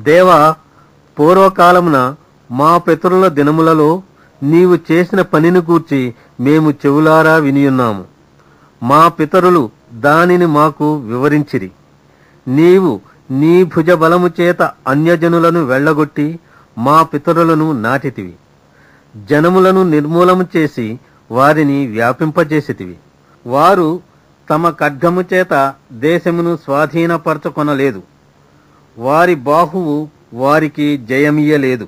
దేవా, పూర్వకాలమున మా పితరుల దినములలో నీవు చేసిన పనిని గూర్చి మేము చెవులారా వినియున్నాము. మా పితరులు దానిని మాకు వివరించిరి. నీవు నీ భుజబలము చేత అన్యజనులను వెళ్ళగొట్టి మా పితరులను నాటితివి. జనములను నిర్మూలము చేసి వారిని వ్యాపింపజేసితివి. వారు తమ ఖడ్గము చేత దేశమును స్వాధీనపరచుకొనలేదు. వారి బాహువు వారికి జయమియ్యలేదు.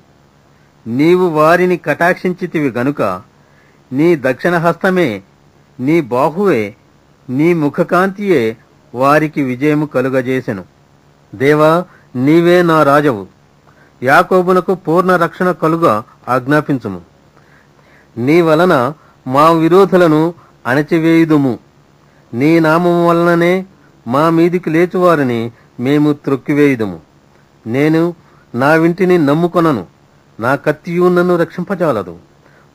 నీవు వారిని కటాక్షించితివి గనుక నీ దక్షిణ హస్తమే, నీ బాహువే, నీ ముఖకాంతియే వారికి విజయము కలుగజేసెను. దేవా, నీవే నా రాజవు. యాకోబునకు పూర్ణ రక్షణ కలుగ ఆజ్ఞాపించుము. నీ వలన మా విరోధులను అణచివేయుదుము. నీ నామము వలననే మా మీదికి లేచువారిని మేము త్రొక్కివేయుదుము. నేను నా వింటిని నమ్ముకొనను, నా కత్తియు నన్ను రక్షింపజాలదు.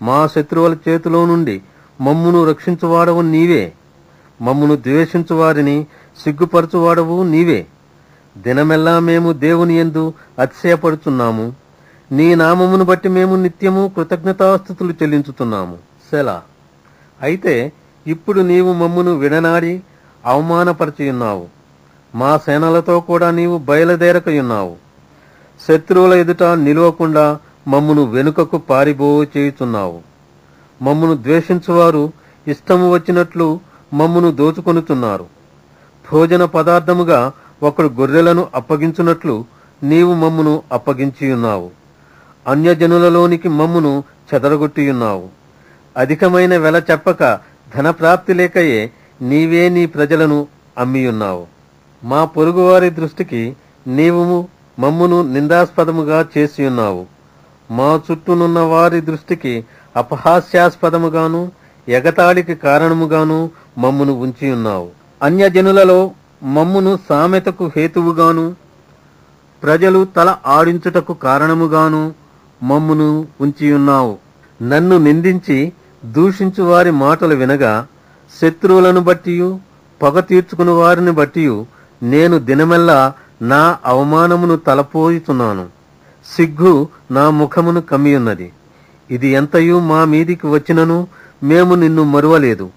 మా శత్రువుల చేతిలో నుండి మమ్మును రక్షించువాడవు నీవే. మమ్మును ద్వేషించువారిని సిగ్గుపరచువాడవు నీవే. దినమెల్లా మేము దేవుని యందు అతిశయపడుచున్నాము. నీ నామమును బట్టి మేము నిత్యము కృతజ్ఞతాస్తుతులు చెల్లించుతున్నాము. సెలా. అయితే ఇప్పుడు నీవు మమ్మును విడనాడి అవమానపరచియున్నావు. మా సేనలతో కూడా నీవు బయలుదేరకయున్నావు. శత్రువుల ఎదుట నిలువకుండా మమ్మును వెనుకకు పారిపోచేయుచున్నావు. మమ్మును ద్వేషించువారు ఇష్టము వచ్చినట్లు మమ్మును దోచుకొనుచున్నారు. భోజన పదార్థముగా ఒకడు గొర్రెలను అప్పగించున్నట్లు నీవు మమ్మును అప్పగించియున్నావు. అన్యజనులలోనికి మమ్మును చెదరగొట్టియున్నావు. అధికమైన వెల చెప్పక ధనప్రాప్తి లేకయే నీవే నీ ప్రజలను అమ్మియున్నావు. మా పొరుగువారి దృష్టికి నీవు మమ్మును నిందాస్పదముగా చేసియున్నావు. మా చుట్టూనున్న వారి దృష్టికి అపహాస్యాస్పదముగాను ఎగతాళికి కారణముగాను మమ్మును ఉంచియున్నావు. అన్యజనులలో మమ్మును సామెతకు హేతువుగాను ప్రజలు తల ఆడించుటకు కారణముగాను మమ్మును ఉంచియున్నావు. నన్ను నిందించి దూషించు వారి మాటలు వినగా శత్రువులను బట్టియు పగ తీర్చుకుని వారిని బట్టియు నేను దినమెల్లా నా అవమానమును తలపోయుచున్నాను. సిగ్గు నా ముఖమును కమ్మియున్నది. ఇది ఎంతయు మా మీదికి వచ్చినను మేము నిన్ను మరువలేదు.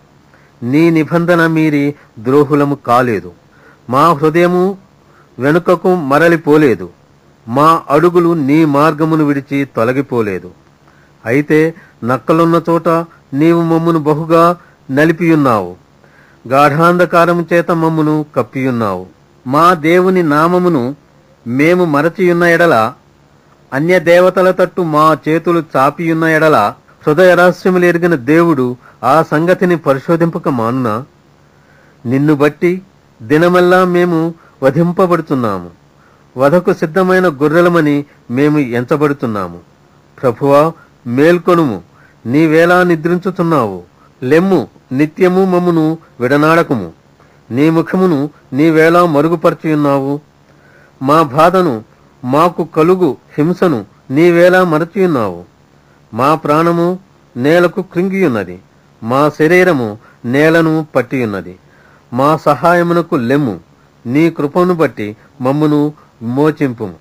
నీ నిబంధన మీరి ద్రోహులము కాలేదు. మా హృదయము వెనుకకు మరలిపోలేదు. మా అడుగులు నీ మార్గమును విడిచి తొలగిపోలేదు. అయితే నక్కలున్న చోట నీవు మమ్మును బహుగా నలిపియున్నావు. గాఢాంధకారము చేత మమ్మును కప్పియున్నావు. మా దేవుని నామమును మేము మరచియున్న ఎడల, అన్య దేవతల తట్టు మా చేతులు చాపియున్న ఎడల, హృదయ రహస్యములు ఎరిగిన దేవుడు ఆ సంగతిని పరిశోధింపక మానునా? నిన్ను బట్టి దినమల్లా మేము వధింపబడుతున్నాము. వధకు సిద్ధమైన గొర్రెలమని మేము ఎంచబడుతున్నాము. ప్రభువా, మేల్కొనుము, నీవేలా నిద్రించుతున్నావు? లెమ్ము, నిత్యము మమ్మును విడనాడకుము. నీ ముఖమును నీవేలా మరుగుపరచియున్నావు? మా బాధను, మాకు కలుగు హింసను నీవేలా మరచియున్నావు? మా ప్రాణము నేలకు కృంగియున్నది. మా శరీరము నేలను పట్టియున్నది. మా సహాయమునకు లెమ్ము. నీ కృపను బట్టి మమ్మును విమోచింపుము.